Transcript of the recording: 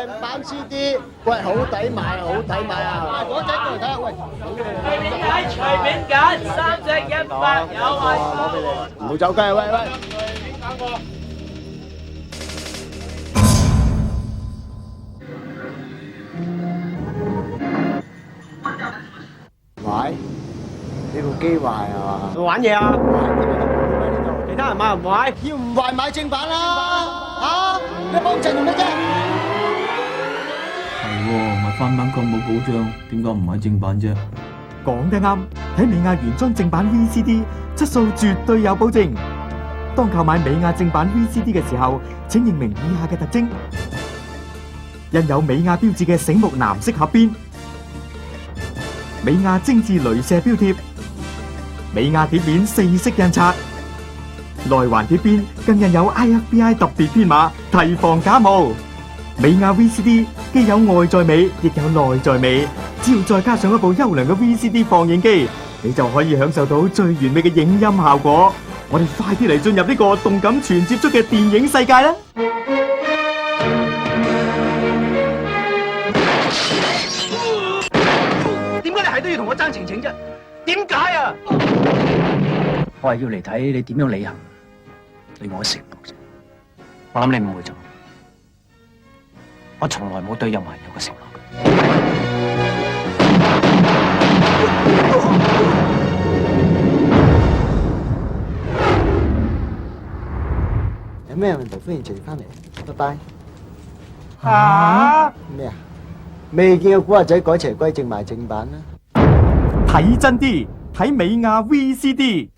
正版 CD， 喂，好抵買，好抵買啊！嗰隻過嚟睇下，喂，隨便揀，3隻100有啊！攞俾你，唔好走雞啊！喂喂。喂，呢部機壞啊嘛？玩嘢啊！其他人買唔買？要唔壞買正版啦！嚇，你幫襯做咩啫？係喎，買翻版咁冇保障，點解唔買正版啫？講得啱，睇美亞原裝正版 VCD， 質素絕對有保證。當購買美亞正版 VCD 嘅時候，請認明以下嘅特徵：印有美亞標誌嘅醒目藍色盒邊，美亞精緻鐳射標貼，美亞碟面4色印刷，內環碟邊更印有 IFBI 特別編碼，提防假冒。美亞 VCD 既有外在美，亦有內在美，只要再加上一部優良嘅 VCD 放映機，你就可以享受到最完美嘅影音效果。我哋快啲嚟進入呢個動感全接觸嘅電影世界啦！點解你係都要同我爭情情啫？點解啊？我係要嚟睇你點樣履行對我嘅承諾啫。我諗你唔會做，我從來冇對任何人有過承諾。有咩問題歡迎隨翻嚟，拜拜。嚇咩啊？未見過古惑仔改邪歸正賣正版啦。睇真啲，睇美亞 VCD。